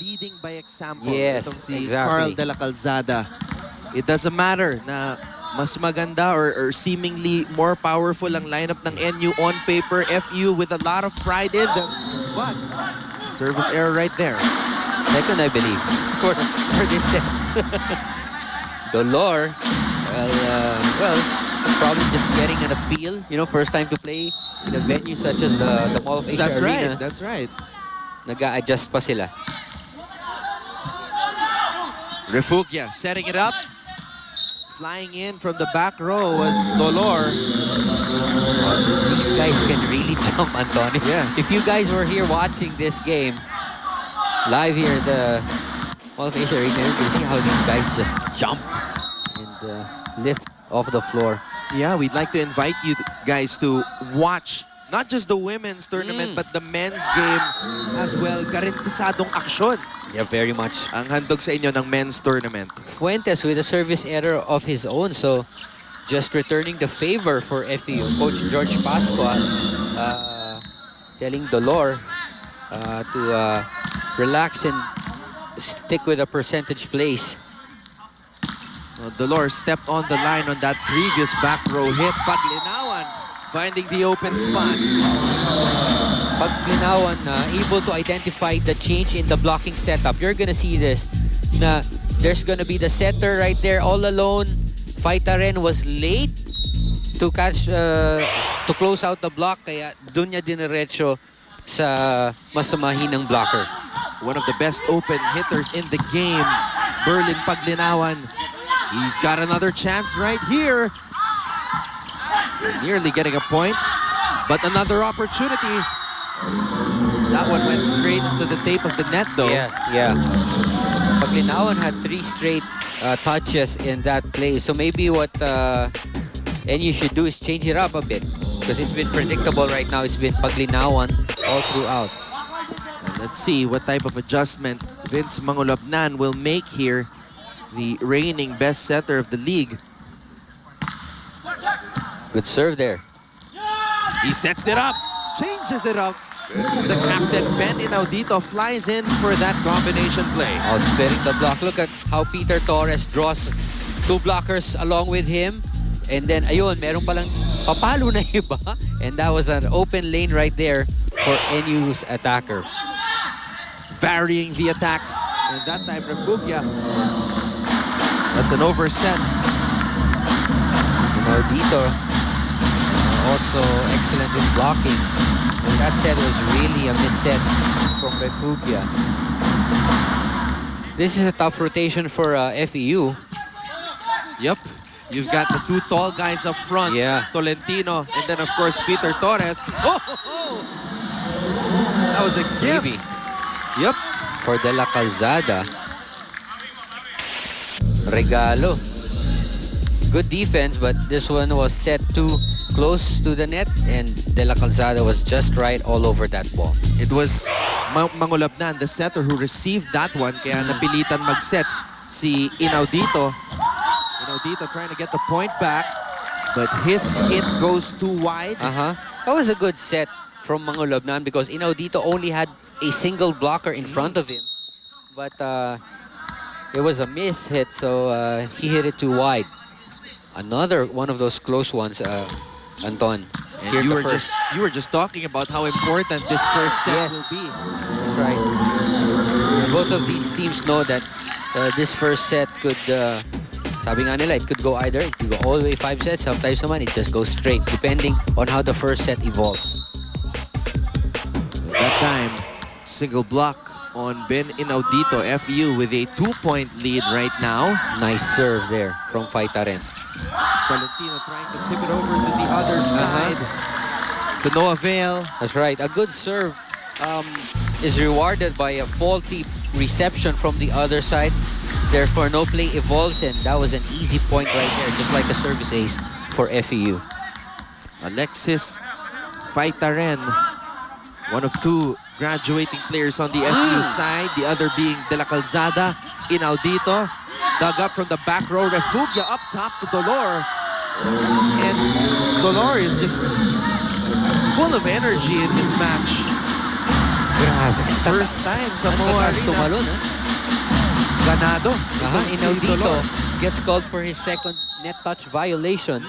leading by example. Yes, Itong si exactly. Carl de la Calzada. It doesn't matter na mas maganda or seemingly more powerful ang lineup ng NU on paper. FU with a lot of pride in them. But service error right there. Second, I believe, for this set. Dolor, well, probably just getting a feel. You know, first time to play in a venue such as the Mall of Asia That's Arena. right, that's right. Nag-a-adjust pa sila. Refugia setting it up. Flying in from the back row was Dolor. These guys can really jump, Antonio. Yeah. If you guys were here watching this game, live here at the Mall of Asia Arena, you can see how these guys just jump and lift off the floor. Yeah, we'd like to invite you guys to watch not just the women's tournament but the men's game as well. Garantisadong aksyon Yeah, very much. ang handog sa inyo ng men's tournament. Fuentes with a service error of his own, so just returning the favor for FEU. Coach George Pascua telling Dolor to relax and stick with a percentage plays. Dolor stepped on the line on that previous back row hit. Paglinawan finding the open spot. Paglinawan able to identify the change in the blocking setup. You're gonna see this. Na there's gonna be the setter right there all alone. Faitaren was late to catch, to close out the block. Kaya dun niya diniretso sa masamahinang blocker. One of the best open hitters in the game, Berlin Paglinawan. He's got another chance right here. Nearly getting a point, but another opportunity. That one went straight into the tape of the net though. Yeah. Paglinawan had 3 straight touches in that play. So maybe what NU should do is change it up a bit. Because it's been predictable right now. It's been Paglinawan all throughout. And let's see what type of adjustment Vince Mangolabnan will make here. The reigning best setter of the league. Good serve there. He sets it up, changes it up. The captain, Ben Inaudito, flies in for that combination play. Oh, spinning the block. Look at how Peter Torres draws 2 blockers along with him. And then, ayun, meron palang papalo na iba. And that was an open lane right there for NU's attacker. Varying the attacks. And that time, Refugia. That's an overset. Inaudito also excellent in blocking. And that set was really a misset from Refugia. This is a tough rotation for FEU. Yep. You've got the 2 tall guys up front. Yeah. Tolentino. And then, of course, Peter Torres. Oh! That was a gift. Maybe. Yep. For De La Calzada. Regalo. Good defense, but this one was set too close to the net, and De La Calzada was just right all over that ball. It was Mangolabnan, the setter, who received that one. Kaya napilitan mag-set si Inaudito. Inaudito trying to get the point back, but his hit goes too wide. That was a good set from Mangolabnan because Inaudito only had a single blocker in front of him. But it was a miss hit, so he hit it too wide. Another one of those close ones, Anton. And you were just talking about how important this first set will be. That's right. Both of these teams know that this first set could, sabi nga nila, it could go either. It could go all the way 5 sets. Sometimes naman, it just goes straight, depending on how the first set evolves. That time, single block on Ben Inaudito. FU with a 2-point lead right now. Nice serve there from Faitaren. Tolentino trying to tip it over to the other side. To no avail. That's right. A good serve is rewarded by a faulty reception from the other side. Therefore, no play evolves, and that was an easy point right there, just like a service ace for FEU. Alexis Faitaren, one of 2 graduating players on the FEU side, the other being De La Calzada. Inaudito dug up from the back row. Refugia up top to Dolor. And Dolor is just full of energy in this match. Grabe. First time sa Moa Tatas Arena. tumalon, ha? Ganado. Aha, Itong si Inaudito Dolor. gets called for his second net touch violation.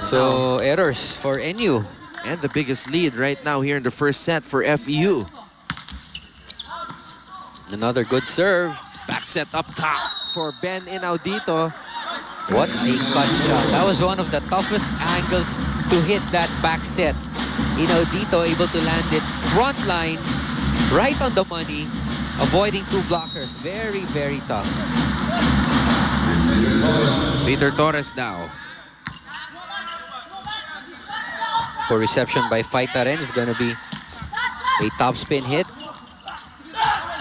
So, errors for NU. And the biggest lead right now here in the first set for FEU. Another good serve. Back set up top for Ben Inaudito. What a cut shot. That was one of the toughest angles to hit that back set. Inaudito able to land it front line, right on the money, avoiding two blockers. Very, very tough. Peter Torres now. For reception by Faitaren is going to be a top spin hit.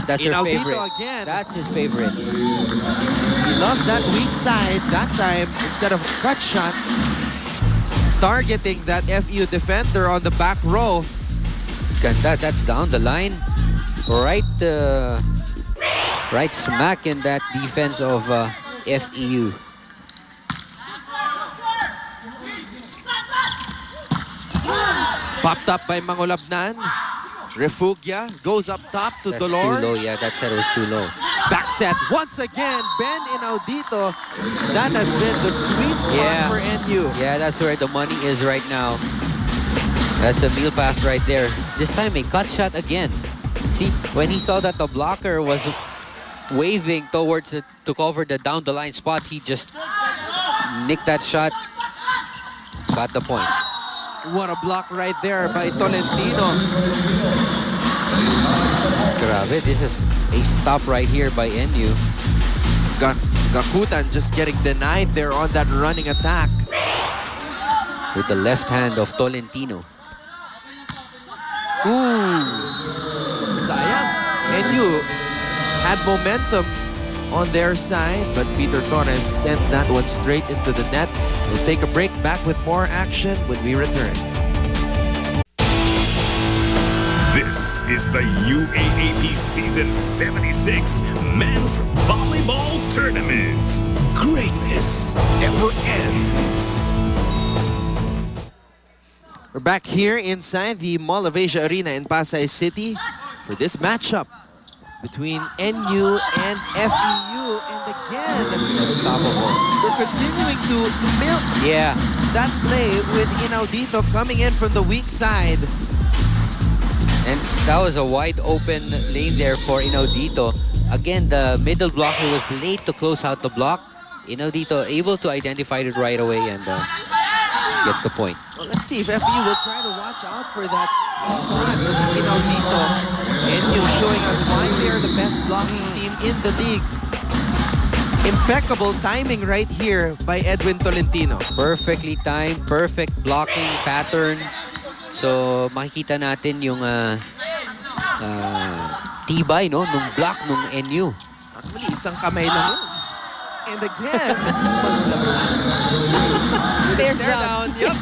That's her Inaudito favorite. again. That's his favorite. He loves that weak side. That time, instead of a cut shot, targeting that FEU defender on the back row. Ganda, that's down the line. Right, right smack in that defense of FEU. Popped up by Mangolabnan. Refugia goes up top to That's Dolor. too low. Yeah, that set was too low. Back set once again. Ben Inaudito. That has been the sweet spot Yeah. for NU. Yeah, that's where the money is right now. That's a meal pass right there. This time a cut shot again. See, when he saw that the blocker was waving towards it to cover the down the line spot, he just nicked that shot. Got the point. What a block right there by Tolentino. Grabe, this is a stop right here by NU. Gakutan just getting denied there on that running attack. With the left hand of Tolentino. Ooh, sayang. NU had momentum on their side, but Peter Torres sends that one straight into the net. We'll take a break, back with more action when we return. This is the UAAP Season 76 Men's Volleyball Tournament. Greatness never ends. We're back here inside the Mall of Asia Arena in Pasay City for this matchup between NU and FEU. And again, we're continuing to milk Yeah. that play with Inaudito coming in from the weak side. And that was a wide open lane there for Inaudito. Again, the middle blocker was late to close out the block. Inaudito able to identify it right away and gets the point. Well, let's see if FEU will try to watch out for that spot of Inaudito. NU showing us why they are the best blocking team in the league. Impeccable timing right here by Edwin Tolentino. Perfectly timed, perfect blocking pattern. So makikita natin yung tibay no nung block nung NU. Actually, isang kamay lang yun. And again, Stare stare down. Yep.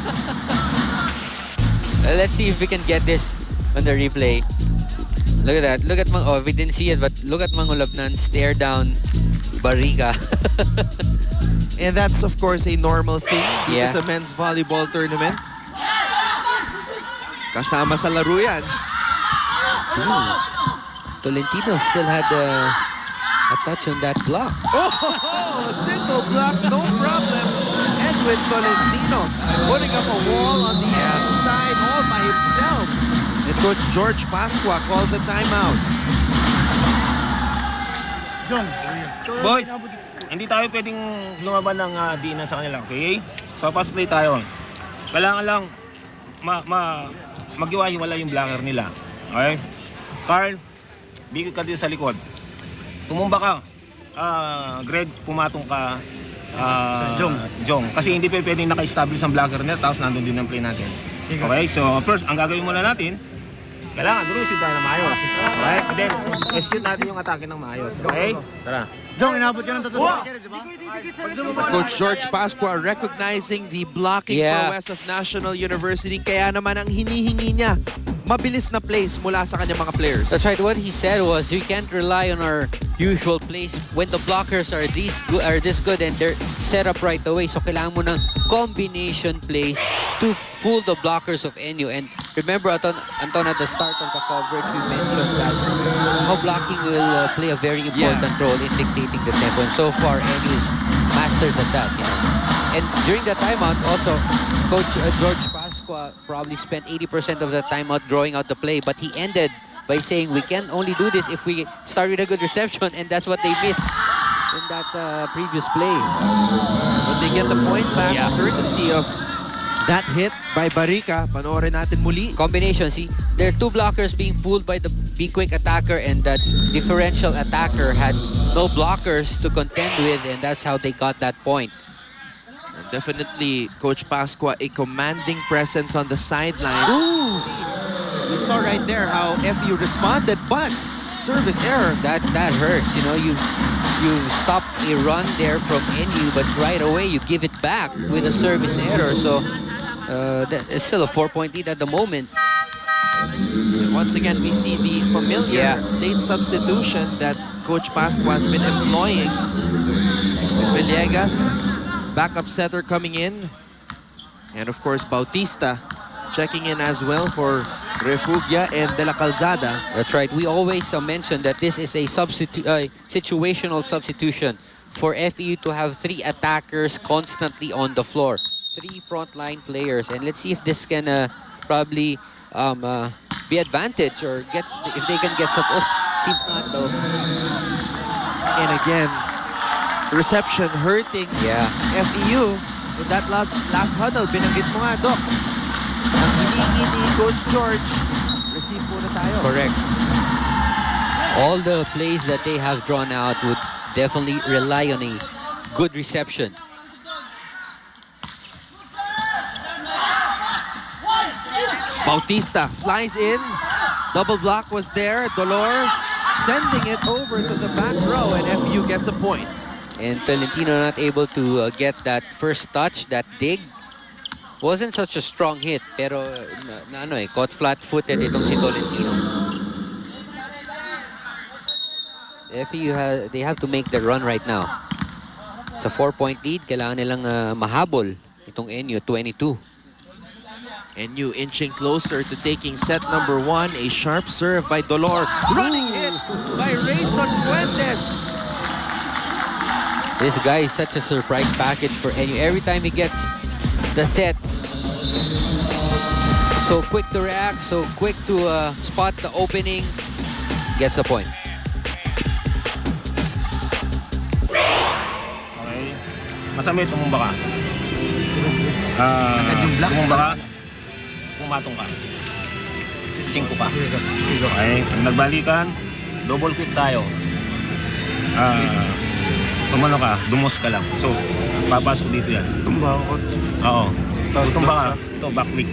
Let's see if we can get this on the replay. Look at that. Look at Mang. Oh, we didn't see it, but look at Mangolabnan stare down Barriga. And that's, of course, a normal thing dito Yeah. sa men's volleyball tournament. Kasama sa laro yan. Tolentino still had a touch on that block. Oh, single block, no problem. Edwin Tolentino putting up a wall on the outside all by himself. And Coach George Pascua calls a timeout. Boys, hindi tayo pwedeng lumaban ng dinan sa kanila, okay? So, pass play tayo. Kailangan lang maghiwa-hiwala yung blocker nila. Okay? Carl, bigod ka din sa likod. Tumumba ka. Greg, pumatong ka. Jong. Kasi hindi pwedeng naka-establish ang blocker nila tapos nandun din ang play natin. Okay? So, first, ang gagawin muna natin, kailangan drusid tayo ng maayos. Okay? And then, execute natin yung atake ng maayos. Okay? Tara. Jong, inabot ka ng tatas di ba? Coach George Pascua recognizing the blocking prowess of National University. Kaya naman ang hinihingi niya, mabilis na plays mula sa kanyang mga players. That's right. What he said was we can't rely on our usual plays when the blockers are this good and they're set up right away. So kailangan mo ng combination plays to fool the blockers of NU. And remember, Anton, at the start of the coverage, we mentioned that how blocking will play a very important role in dictating the tempo. And so far, NU is masters at that. You know? And during the timeout, also, Coach George Pasqua probably spent 80% of the timeout drawing out the play, but he ended by saying we can only do this if we start with a good reception, and that's what they missed in that previous play. But they get the point back courtesy of that hit by Barrica. Panoorin natin muli. Combination, see, there are two blockers being fooled by the Be Quick attacker, and that differential attacker had no blockers to contend with, and that's how they got that point. And definitely, Coach Pasqua, a commanding presence on the sidelines. Ooh! You saw right there how FU responded, but service error. That hurts, you know. You stop a run there from NU, but right away you give it back with a service error. So it's still a 4-point lead at the moment. Once again, we see the familiar late substitution that Coach Pasqua has been employing. With Villegas, backup setter coming in. And of course, Bautista checking in as well for Refugia and De La Calzada. That's right. We always mention that this is a situational substitution for FEU to have 3 attackers constantly on the floor. 3 frontline players. And let's see if this can probably be advantage or if they can get some... Oh, seems not though. And again, reception hurting FEU. With that last huddle, binanggit mo nga, Doc. Ang hiningi ni Coach George, receive muna tayo. Correct. All the plays that they have drawn out would definitely rely on a good reception. Bautista flies in. Double block was there. Dolor sending it over to the back row, and FU gets a point. And Tolentino not able to get that first touch, that dig. Wasn't such a strong hit, pero caught flat-footed itong si Tolentino. FEU they have to make the run right now. It's a 4-point lead. Kailangan nilang mahabol itong NU 22. NU inching closer to taking set number 1. A sharp serve by Dolor. Running hit by Rayson Fuentes. This guy is such a surprise package for NU. Every time he gets the set, so quick to react, so quick to spot the opening, gets the point. Okay. Masamit, tumumba ka. Tumumba ka. Pumatong ka. 5 pa. Okay. Pag nagbalikan, double quick tayo. Tumano ka, dumos ka lang. So, papasok dito yan. Tumba ako. Oo. Tutumba ka. Ito, back quick.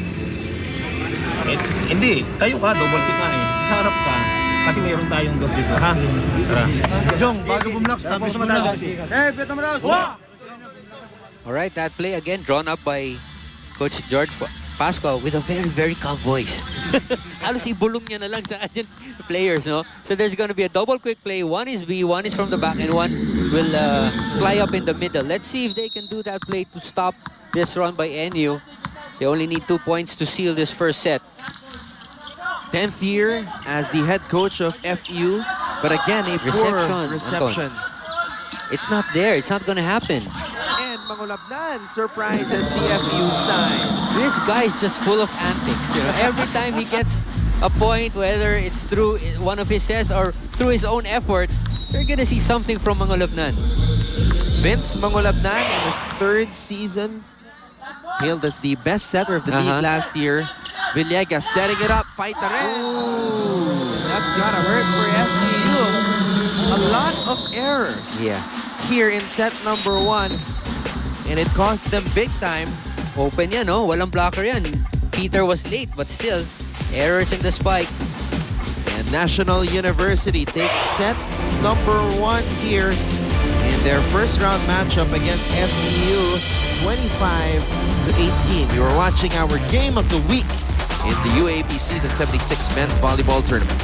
Hindi. Tayo ka, double quick nga eh. Sa harap ka. Kasi mayroon tayong dos dito, ha? Tara. Jong, bago bumlocks, tapos mo na. Peto mo raus! Alright, that play again drawn up by Coach George Pasqua with a very, very calm voice. Halos ibulong niya na lang sa kanyang players, no? So there's gonna be a double quick play. One is B, one is from the back, and one will fly up in the middle. Let's see if they can do that play to stop this run by NU. They only need 2 points to seal this first set. 10th year as the head coach of FU, but again, a poor reception. It's not there. It's not gonna happen. And Mangulabnan surprises the FU side. This guy is just full of antics. You know, every time he gets a point, whether it's through one of his sets or through his own effort, you're gonna see something from Mangulabnan. Vince Mangulabnan in his 3rd season, hailed as the best setter of the league last year. Villegas setting it up, fight the red. That's gotta hurt for FU. A lot of errors here in set number 1, and it cost them big time. Open yan, no? Walang blocker yan. Peter was late, but still, errors in the spike. And National University takes set number 1 here in their first round matchup against FEU, 25-18. You are watching our game of the week in the UAAP Season 76 Men's Volleyball Tournament.